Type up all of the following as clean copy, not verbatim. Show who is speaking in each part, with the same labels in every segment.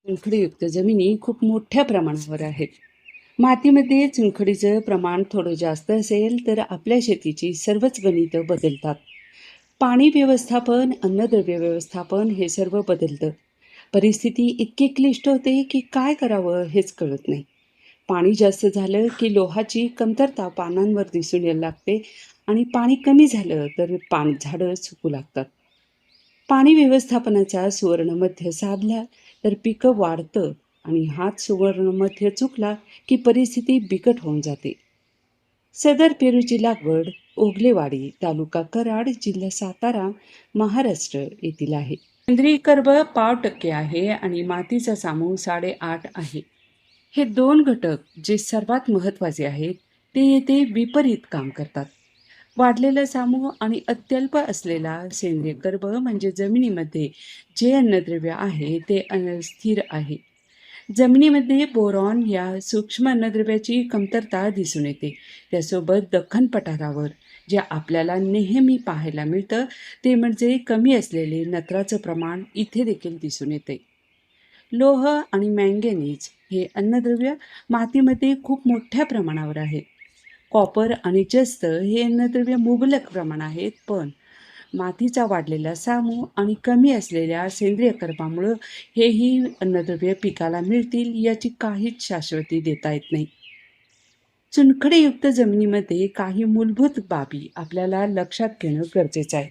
Speaker 1: चुनखडीयुक्त जमिनी खूप मोठ्या प्रमाणावर आहेत. मातीमध्ये चुनखडीचं प्रमाण थोडं जास्त असेल तर आपल्या शेतीची सर्वच गणितं बदलतात. पाणी व्यवस्थापन, अन्नद्रव्य व्यवस्थापन हे सर्व बदलतं. परिस्थिती इतकी क्लिष्ट होते की काय करावं हेच कळत नाही. पाणी जास्त झालं की लोहाची कमतरता पानांवर दिसून यायला लागते आणि पाणी कमी झालं तर झाडं सुकू लागतात. पाणी व्यवस्थापनाचा सुवर्णमध्य साधला तर पिकं वाढतं आणि हाच सुवर्णमध्य चुकला की परिस्थिती बिकट होऊन जाते. सदर पेरूची लागवड ओगलेवाडी, तालुका कराड, जिल्हा सातारा, महाराष्ट्र येथील आहे. सेंद्रिय कर्ब 5% आहे आणि मातीचा सामू 8.5 आहे. हे दोन घटक जे सर्वात महत्त्वाचे आहेत ते येथे विपरीत काम करतात. वाढलेला सामू आणि अत्यल्प असलेला सेंद्रिय कर्ब म्हणजे जमिनीमध्ये जे अन्नद्रव्य आहे ते स्थिर आहे. जमिनीमध्ये बोरॉन या सूक्ष्म अन्नद्रव्याची कमतरता दिसून येते. त्यासोबत दख्खन पठारावर जे आपल्याला नेहमी पाहायला मिळतं ते म्हणजे कमी असलेले नत्राचं प्रमाण इथे देखील दिसून येते. लोह आणि मॅंगॅनीज हे अन्नद्रव्य मातीमध्ये खूप मोठ्या प्रमाणावर आहेत. कॉपर आणि जस्त हे अन्नद्रव्य मुबलक प्रमाण आहेत, पण मातीचा वाढलेला सामू आणि कमी असलेल्या सेंद्रिय कर्बामुळं हेही अन्नद्रव्य पिकाला मिळतील याची काहीच शाश्वती देता येत नाही. चुनखडीयुक्त जमिनीमध्ये काही मूलभूत बाबी आपल्याला लक्षात घेणं गरजेचं आहे.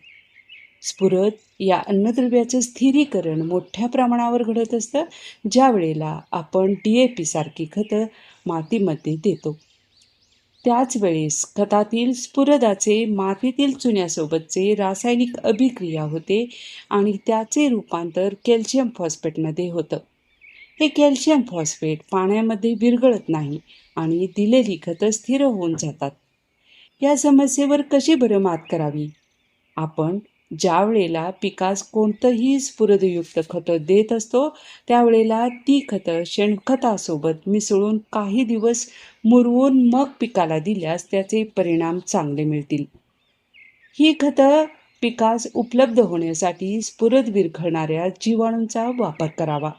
Speaker 1: स्फुरद या अन्नद्रव्याचं स्थिरीकरण मोठ्या प्रमाणावर घडत असतं ज्या वेळेला आपण DAP सारखी खतं मातीमध्ये देतो. त्याच वेळेस खतातील स्फुरदाचे मातीतील चुन्यासोबतचे रासायनिक अभिक्रिया होते आणि त्याचे रूपांतर कॅल्शियम फॉस्फेटमध्ये होतं. हे कॅल्शियम फॉस्फेट पाण्यामध्ये विरघळत नाही आणि दिलेली खतं स्थिर होऊन जातात. या समस्येवर कशी बरं मात करावी? आपण ज्या वेळेला पिकास कोणतंही स्फुरदयुक्त खतं देत असतो त्यावेळेला ती खतं शेणखतासोबत मिसळून काही दिवस मुरवून मग पिकाला दिल्यास त्याचे परिणाम चांगले मिळतील. ही खतं पिकास उपलब्ध होण्यासाठी स्फुरद विरघळणाऱ्या जीवाणूंचा वापर करावा.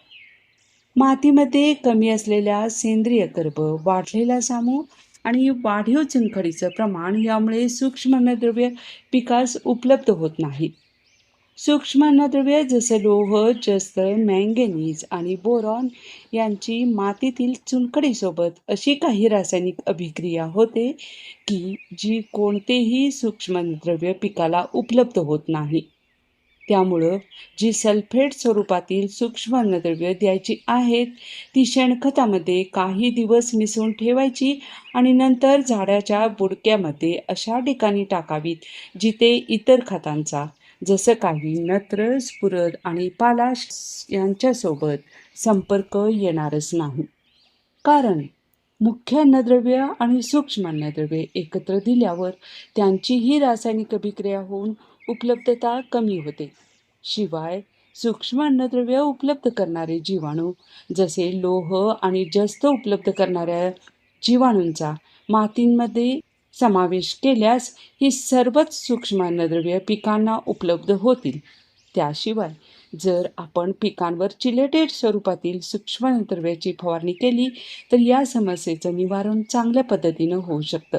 Speaker 1: मातीमध्ये कमी असलेल्या सेंद्रिय कर्ब, वाढलेला सामू आणि वाढीव चुनखडीचं प्रमाण यामुळे सूक्ष्म अन्नद्रव्य पिकास उपलब्ध होत नाहीत. सूक्ष्म अन्नद्रव्ये जसे लोह, जस्त, मॅंगॅनीज आणि बोरॉन यांची मातीतील चुनखडीसोबत अशी काही रासायनिक अभिक्रिया होते की जी कोणतेही सूक्ष्म अन्नद्रव्य पिकाला उपलब्ध होत नाही. त्यामुळं जी सल्फेट स्वरूपातील सूक्ष्म अन्नद्रव्य द्यायची आहेत ती शेणखतामध्ये काही दिवस मिसळून ठेवायची आणि नंतर झाडाच्या बुडक्यामध्ये अशा ठिकाणी टाकावीत जिथे इतर खतांचा जसं काही नत्र, स्फुरद आणि पालाश यांच्यासोबत संपर्क येणारच नाही. कारण मुख्य अन्नद्रव्य आणि सूक्ष्म अन्नद्रव्ये एकत्र दिल्यावर त्यांचीही रासायनिक अभिक्रिया होऊन उपलब्धता कमी होते. शिवाय सूक्ष्म अन्नद्रव्य उपलब्ध करणारे जीवाणू जसे लोह आणि जस्त उपलब्ध करणाऱ्या जीवाणूंचा मातींमध्ये समावेश केल्यास ही सर्वच सूक्ष्म अन्नद्रव्ये पिकांना उपलब्ध होतील. त्याशिवाय जर आपण पिकांवर चिलेटेड स्वरूपातील सूक्ष्म अन्नद्रव्याची फवारणी केली तर या समस्येचं निवारण चांगल्या पद्धतीनं होऊ शकतं.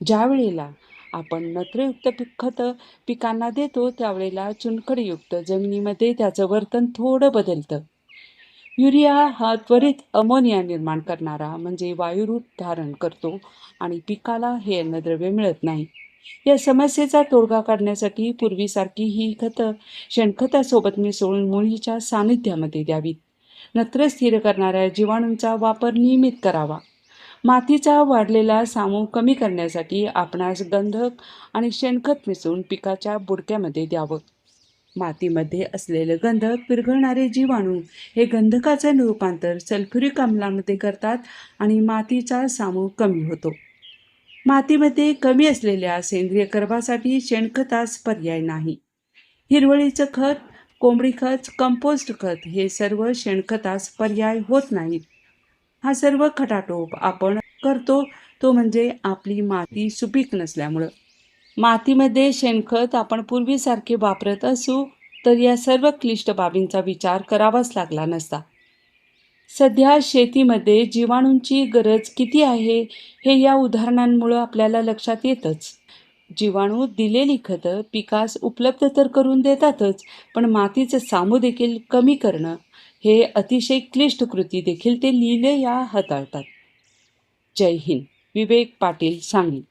Speaker 1: ज्या वेळेला आपण नत्रयुक्त खतं पिकांना देतो त्यावेळेला चुनखडीयुक्त जमिनीमध्ये त्याचं वर्तन थोडं बदलतं. युरिया हा त्वरित अमोनिया निर्माण करणारा म्हणजे वायुरूप धारण करतो आणि पिकाला हे अन्नद्रव्य मिळत नाही. या समस्येचा तोडगा काढण्यासाठी पूर्वीसारखी ही खतं शेणखतासोबत मिसळून मुळीच्या सानिध्यामध्ये द्यावीत. नत्र स्थिर करणाऱ्या जीवाणूंचा वापर नियमित करावा. मातीचा वाढलेला सामू कमी करण्यासाठी आपणास गंधक आणि शेणखत मिसळून पिकाच्या बुडक्यामध्ये द्यावं. मातीमध्ये असलेलं गंधक विरघळणारे जीवाणू हे गंधकाचं रूपांतर सल्फ्युरिक आम्लामध्ये करतात आणि मातीचा सामू कमी होतो. मातीमध्ये कमी असलेल्या सेंद्रिय कर्बासाठी शेणखतास पर्याय नाही. हिरवळीचं खत, कोंबडी खत, कंपोस्ट खत हे सर्व शेणखतास पर्याय होत नाहीत. हा सर्व खटाटोप आपण करतो तो म्हणजे आपली माती सुपीक नसल्यामुळं. मातीमध्ये शेणखत आपण पूर्वीसारखे वापरत असू तर या सर्व क्लिष्ट बाबींचा विचार करावाच लागला नसता. सध्या शेतीमध्ये जीवाणूंची गरज किती आहे हे या उदाहरणांमुळं आपल्याला लक्षात येतंच. जीवाणू दिलेली खतं पिकास उपलब्ध तर करून देतातच, पण मातीचं सामू देखील कमी करणं हे अतिशय क्लिष्ट कृती देखील ते लिहिले या हाताळतात. जय हिंद. विवेक पाटील, सांगली.